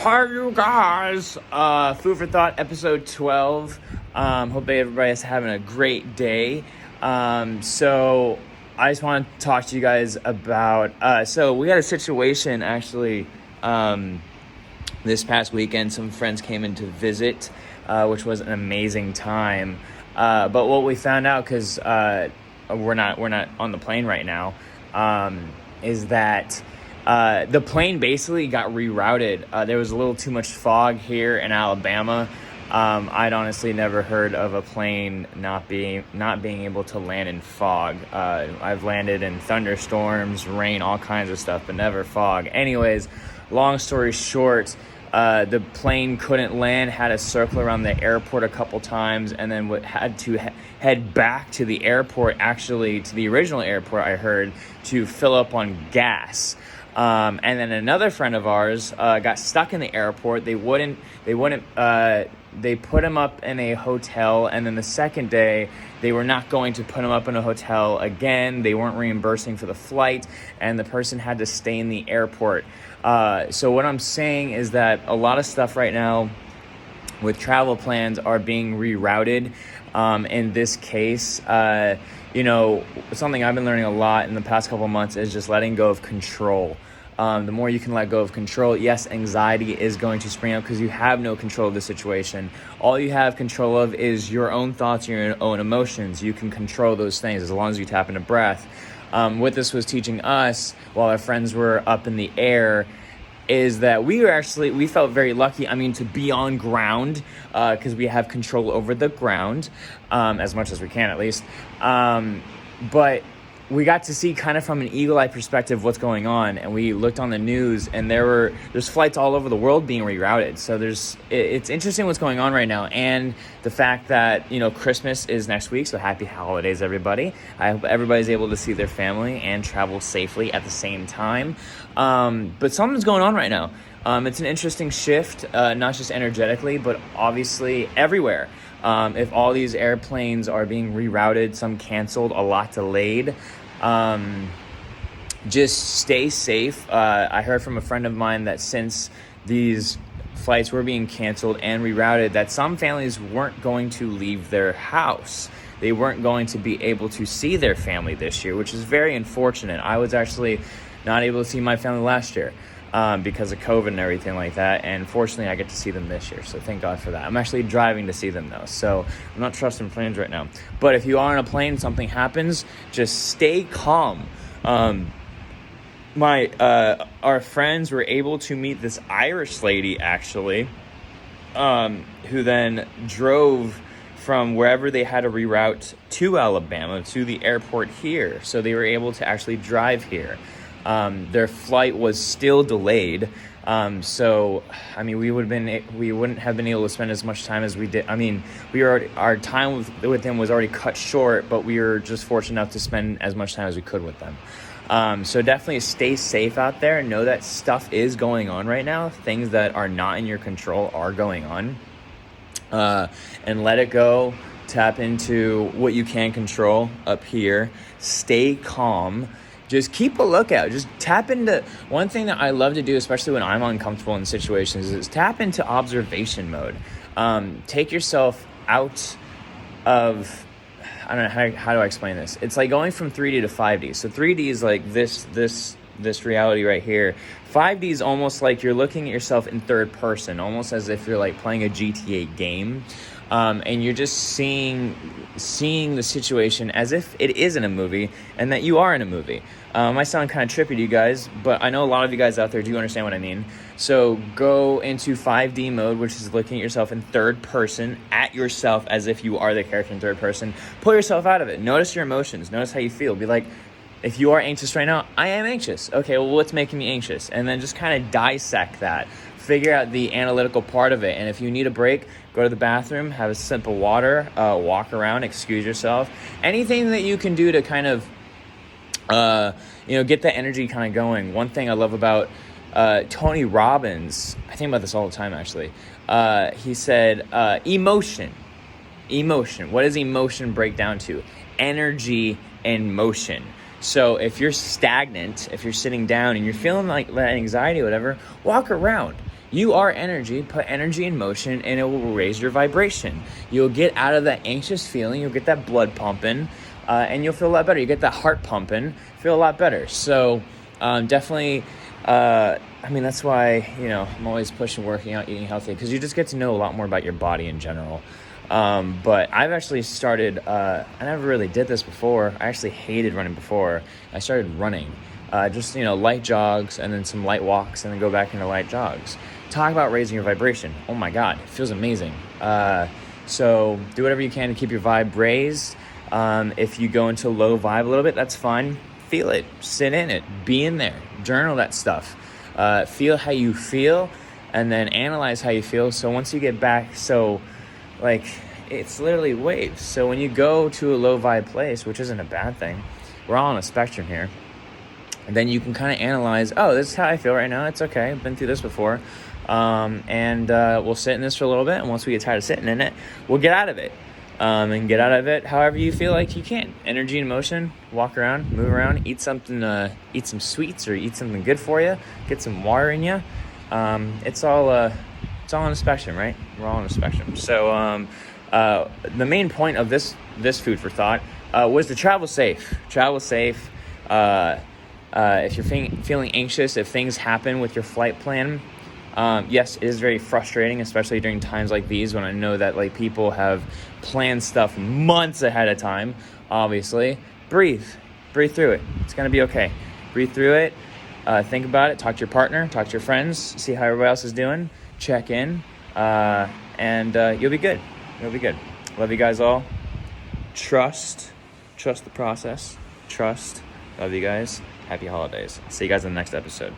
Hi, you guys. Food for Thought, episode 12. Hope everybody's having a great day. So I just want to talk to you guys about, so we had a situation actually, this past weekend. Some friends came in to visit, which was an amazing time. But what we found out, because we're not on the plane right now, is that the plane basically got rerouted. There was a little too much fog here in Alabama. I'd honestly never heard of a plane not being able to land in fog. I've landed in thunderstorms, rain, all kinds of stuff, but never fog. Anyways, long story short, the plane couldn't land, had to circle around the airport a couple times, and then had to head back to the airport, actually to the original airport, I heard, to fill up on gas. And then another friend of ours got stuck in the airport. They put him up in a hotel, and then the second day they were not going to put him up in a hotel again. They weren't reimbursing for the flight, and the person had to stay in the airport. So what I'm saying is that a lot of stuff right now with travel plans are being rerouted. In this case, something I've been learning a lot in the past couple of months is just letting go of control. The more you can let go of control, yes, anxiety is going to spring up because you have no control of the situation. All you have control of is your own thoughts, your own emotions. You can control those things as long as you tap into breath. What this was teaching us while our friends were up in the air is that we felt very lucky, to be on ground, because we have control over the ground, as much as we can at least. But we got to see kind of from an eagle-eye perspective what's going on, and we looked on the news, and there's flights all over the world being rerouted. So it's interesting what's going on right now, and the fact that Christmas is next week. So happy holidays, everybody. I hope everybody's able to see their family and travel safely at the same time. But something's going on right now. It's an interesting shift, not just energetically, but obviously everywhere. If all these airplanes are being rerouted, some canceled, a lot delayed, just stay safe. I heard from a friend of mine that since these flights were being canceled and rerouted, that some families weren't going to leave their house. They weren't going to be able to see their family this year, which is very unfortunate. I was actually not able to see my family last year. Because of COVID and everything like that. And fortunately, I get to see them this year. So thank God for that. I'm actually driving to see them, though. So I'm not trusting planes right now. But if you are on a plane, something happens, just stay calm. Our friends were able to meet this Irish lady, actually, who then drove from wherever they had to reroute to Alabama to the airport here. So they were able to actually drive here. Their flight was still delayed. So we wouldn't have been able to spend as much time as we did. Our time with them was already cut short, but we were just fortunate enough to spend as much time as we could with them. So definitely stay safe out there and know that stuff is going on right now. Things that are not in your control are going on. And let it go. Tap into what you can control up here. Stay calm. Just keep a lookout. Just tap into... One thing that I love to do, especially when I'm uncomfortable in situations, is tap into observation mode. Take yourself out of... I don't know, how do I explain this? It's like going from 3D to 5D. So 3D is like this reality right here. 5D is almost like you're looking at yourself in third person, almost as if you're like playing a GTA game. And you're just seeing the situation as if it is in a movie and that you are in a movie. I sound kind of trippy to you guys, but I know a lot of you guys out there do understand what I mean. So go into 5D mode, which is looking at yourself in third person, at yourself as if you are the character in third person. Pull yourself out of it. Notice your emotions. Notice how you feel. Be like, if you are anxious right now, I am anxious. Okay, well, what's making me anxious? And then just kind of dissect that. Figure out the analytical part of it. And if you need a break, go to the bathroom, have a sip of water, walk around, excuse yourself. Anything that you can do to kind of, get that energy kind of going. One thing I love about Tony Robbins, I think about this all the time, actually. He said, emotion. What does emotion break down to? Energy and motion. So if you're stagnant, if you're sitting down and you're feeling like that anxiety or whatever, walk around. You are energy. Put energy in motion, and it will raise your vibration. You'll get out of that anxious feeling. You'll get that blood pumping, and you'll feel a lot better. You get that heart pumping, feel a lot better. So definitely, that's why, I'm always pushing working out, eating healthy, because you just get to know a lot more about your body in general. But I've actually started, I never really did this before. I actually hated running before. I started running. Just, light jogs and then some light walks and then go back into light jogs. Talk about raising your vibration. Oh my God, it feels amazing. So do whatever you can to keep your vibe raised. If you go into low vibe a little bit, that's fine. Feel it, sit in it, be in there, journal that stuff. Feel how you feel and then analyze how you feel. So once you get back, it's literally waves. So when you go to a low vibe place, which isn't a bad thing, we're all on a spectrum here. And then you can kind of analyze, this is how I feel right now. It's okay. I've been through this before. And we'll sit in this for a little bit. And once we get tired of sitting in it, we'll get out of it. And get out of it however you feel like you can. Energy in motion, walk around, move around, eat something, eat some sweets or eat something good for you. Get some water in you. It's all on a spectrum, right? We're all on a spectrum. So the main point of this food for thought was to travel safe. Travel safe. If you're feeling anxious, if things happen with your flight plan, yes, it is very frustrating, especially during times like these when I know that people have planned stuff months ahead of time. Obviously, breathe through it. It's gonna be okay. Breathe through it. Think about it. Talk to your partner. Talk to your friends. See how everybody else is doing. Check in, and you'll be good. You'll be good. Love you guys all. Trust the process. Trust. Love you guys. Happy holidays. See you guys in the next episode.